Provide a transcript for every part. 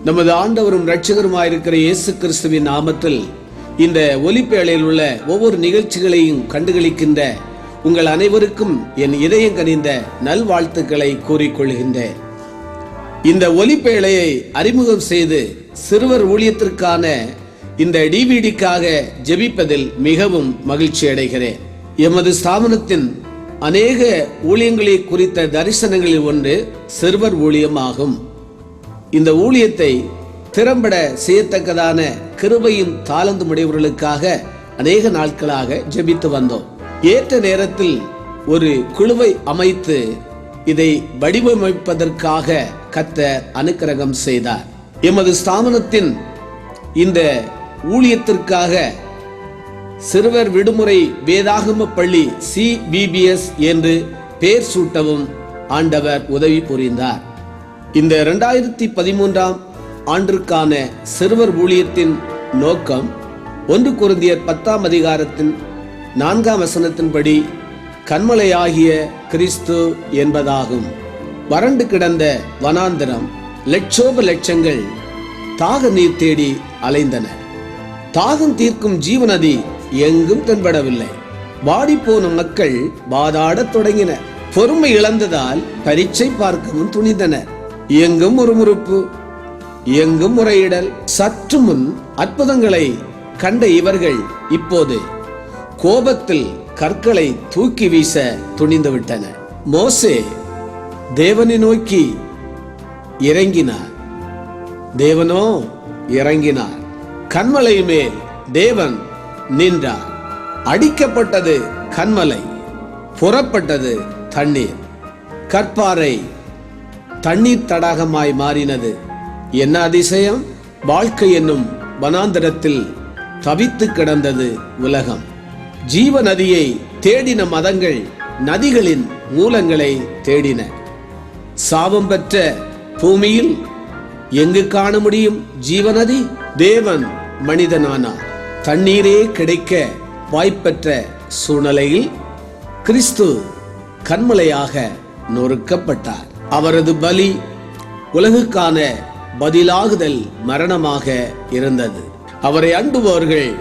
நமது ஆண்டவரும் இரட்சகருமாயிருக்கிற இயேசு கிறிஸ்துவின் நாமத்தில் இந்த ஒலிப்பேழையில் உள்ள ஒவ்வொரு நிகழ்ச்சிகளையும் கண்டுகளிக்கின்ற உங்கள் அனைவருக்கும் என் இதயம் கனிந்த நல்வாழ்த்துக்களை கூறிக்கொள்கின்றேன். இந்த ஒலிப்பேழையை அறிமுகம் செய்து சிறுவர் ஊழியத்திற்கான இந்த டிவிடிக்காக ஜெபிப்பதில் மிகவும் மகிழ்ச்சி அடைகிறேன். எமது ஸ்தாபனத்தின் அநேக ஊழியங்களை குறித்த தரிசனங்களில் ஒன்று சிறுவர் ஊழியமாகும். இந்த ஊழியத்தை திறம்பட செய்யத்தக்கதான கிருபையும் தாளந்தும் உடையவர்களுக்காக அநேக நாட்களாக ஜெபித்து வந்தோம். ஏற்ற நேரத்தில் ஒரு குழுவை அமைத்து இதை வடிவமைப்பதற்காக கர்த்தர் அனுக்கிரகம் செய்தார். எமது ஸ்தாபனத்தின் இந்த ஊழியத்திற்காக சிறுவர் விடுமுறை வேதாகம பள்ளி CBBS என்று பெயர் சூட்டவும் ஆண்டவர் உதவி புரிந்தார். இந்த 2013 ஆண்டிற்கான சிறுவர் ஊழியத்தின் நோக்கம் 1 கொரிந்தியர் 10 அதிகாரத்தின் 4 கன்மலையாகிய கிறிஸ்து என்பதாகும். வறண்டு கிடந்த வனாந்தரம் லட்சோப லட்சங்கள் தாக நீர் தேடி அலைந்தன. தாகம் தீர்க்கும் ஜீவநதி எங்கும் தென்படவில்லை. வாடிப்போன மக்கள் வாதாடத் தொடங்கினர். பொறுமை இழந்ததால் பரீட்சை பார்க்கவும் துணிந்தனர். எங்கும் முறுமுறுப்பு, எங்கும் முறையிடல். சற்று முன் அற்புதங்களை கண்ட இவர்கள் இப்போது கோபத்தில் கற்களை தூக்கி வீச துணிந்து விட்டனர். மோசே தேவனை நோக்கி இறங்கினார், தேவனோ இறங்கினார். கன்மலை மேல் தேவன் நின்றார். அடிக்கப்பட்டது கன்மலை, புறப்பட்டது தண்ணீர். கற்பாறை தண்ணீர் தடாகமாய் மாறினது. என்ன அதிசயம்! வாழ்க்கை என்னும் வனாந்தரத்தில் தவித்து கிடந்தது உலகம். ஜீவ நதியை தேடின மதங்கள் நதிகளின் மூலங்களை தேடின. சாபம் பெற்ற பூமியில் எங்கு காண முடியும் ஜீவநதி? தேவன் மனிதனானார். தண்ணீரே கிடைக்க வாய்ப்பெற்ற சூழ்நிலையில் கிறிஸ்து கன்மலையாக நொறுக்கப்பட்டார். அவரது பலி உலகுக்கான பதிலாகுதல் மரணமாக இருந்தது. அவரை அண்டுபவர்கள்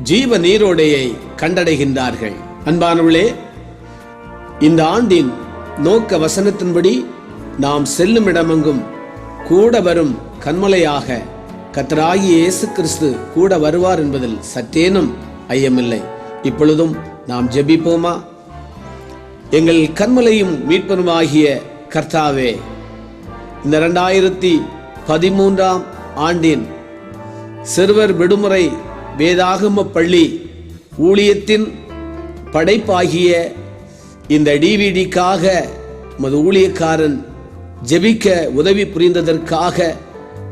ஜீவ நீரோடையை கண்டடைகின்றார்கள். அன்பானவர்களே, இந்த ஆண்டின் நோக்க வசனத்தின்படி நாம் செல்லும் இடமெங்கும் கூட வரும் கன்மலையாக கர்த்தராகிய இயேசு கிறிஸ்து கூட வருவார் என்பதில் சற்றேனும் ஐயமில்லை. இப்பொழுதும் நாம் ஜெபிப்போமா? எங்கள் கன்மலையும் மீட்பனுமாகிய கர்த்தாவே, இந்த 2013 ஆண்டின் சிறுவர் விடுமுறை வேதாகம பள்ளி ஊழியத்தின் படைப்பாகிய இந்த டிவிடிக்காக உமது ஊழியக்காரன் ஜெபிக்க உதவி புரிந்ததற்காக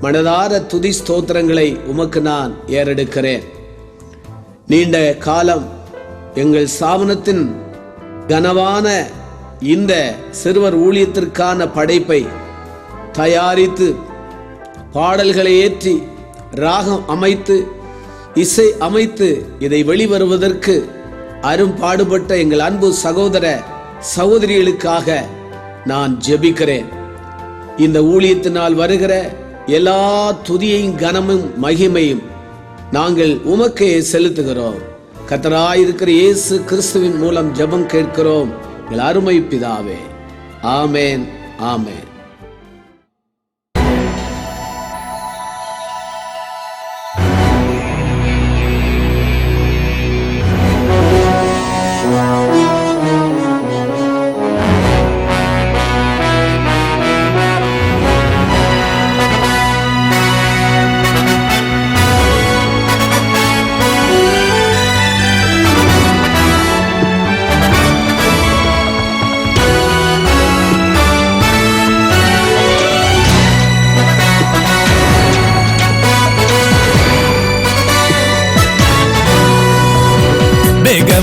மனதார துதி ஸ்தோத்திரங்களை உமக்கு நான் ஏறெடுக்கிறேன். நீண்ட காலம் எங்கள் ஸ்தாபனத்தின் கனவான இந்த சிறுவர் ஊழியத்திற்கான படைப்பை தயாரித்து பாடல்களை ஏற்றி ராகம் அமைத்து இசை அமைத்து இதை வெளிவருவதற்கு அரும்பாடுபட்ட எங்கள் அன்பு சகோதர சகோதரிகளுக்காக நான் ஜெபிக்கிறேன். இந்த ஊழியத்தினால் வருகிற எல்லா துதியையும் கனமும் மகிமையும் நாங்கள் உமக்கே செலுத்துகிறோம். கர்த்தராயிருக்கிற இயேசு கிறிஸ்துவின் மூலம் ஜெபம் கேட்கிறோம் எங்கள் அருமை பிதாவே. ஆமேன், ஆமேன்.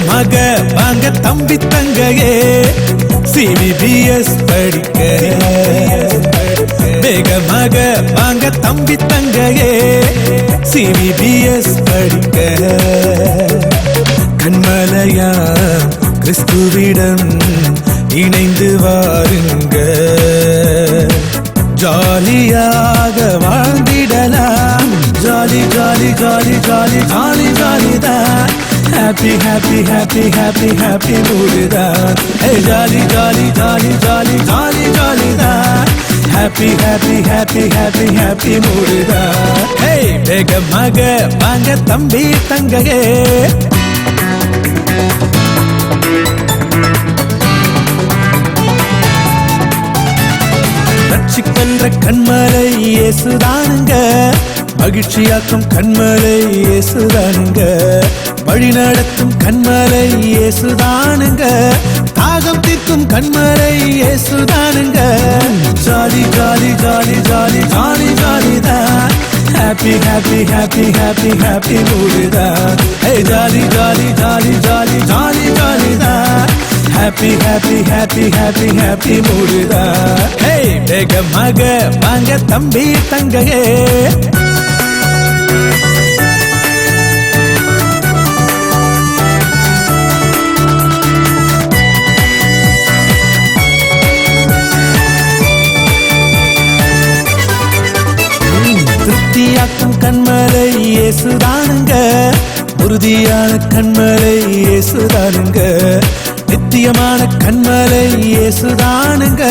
மக வாங்க தம்பி தங்கையே CBBS படிக்க. வேகமாக வாங்க தம்பி தங்கையே CBBS படிக்க. கண்மலையா கிறிஸ்துவிடம் இணைந்து வாருங்க. ஜாலியாக வாழ்ந்திடலாம். Jolly jolly jolly jolly jolly jolly தான். Happy happy happy happy happy mood தான். Jolly jolly jolly jolly jolly jolly தான். Happy happy happy happy happy mood தான். வேகமாக வாங்க தம்பி தங்கையே, ரட்சிக்கின்ற கண்மலை இயேசுதானுங்க. மகிழ்ச்சியாக்கும் கண்மலை இயேசுதானுங்க. வழி நடத்தும் கண்மலை இயேசுதானுங்க. தாகம் தீர்க்கும் கண்மலை இயேசுதானுங்க. Jolly jolly jolly jolly jolly jolly தான். Happy happy happy happy happy mood தான். Jolly jolly jolly jolly jolly jolly தான். Happy happy happy happy happy mood தான். வேகமாக வாங்க தம்பி தங்கையே, திருப்தியாக்கும் கண்மலை இயேசுதானுங்க. உறுதியான கண்மலை இயேசுதானுங்க. நித்தியமான கண்மலை இயேசுதானுங்க.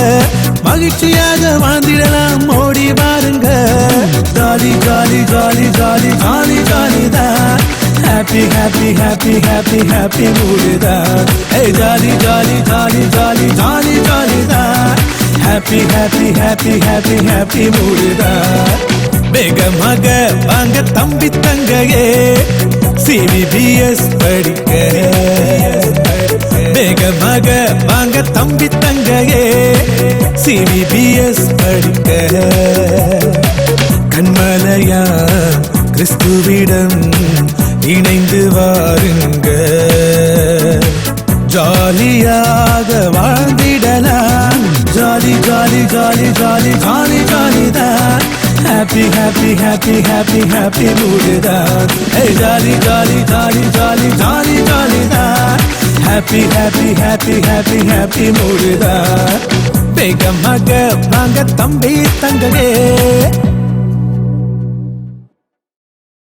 மகிழ்ச்சியாக வாழ்ந்திடலாம் ஓடி பாருங்க. Jolly jolly jolly jolly jolly jolly தான். Happy happy happy happy happy mood தான். Jolly jolly jolly jolly jolly jolly தான். Happy happy happy happy happy mood தான். வேகமாக வாங்க தம்பி தங்கையே, CVBS படிக்க. வேகமாக வாங்க தம்பி தங்கையே, CVBS படிக்க. கண்மலையா கிறிஸ்துவிடம் இணைந்து வாருங்க. ஜாலியாக வாழ்ந்திடலாம். Jolly jolly jolly jolly jolly jolly தான். Happy happy happy happy happy mood தான். Jolly jolly jolly jolly jolly jolly தான். Happy happy happy happy happy mood தான். வேகமாக வாங்க தம்பி தங்கையே.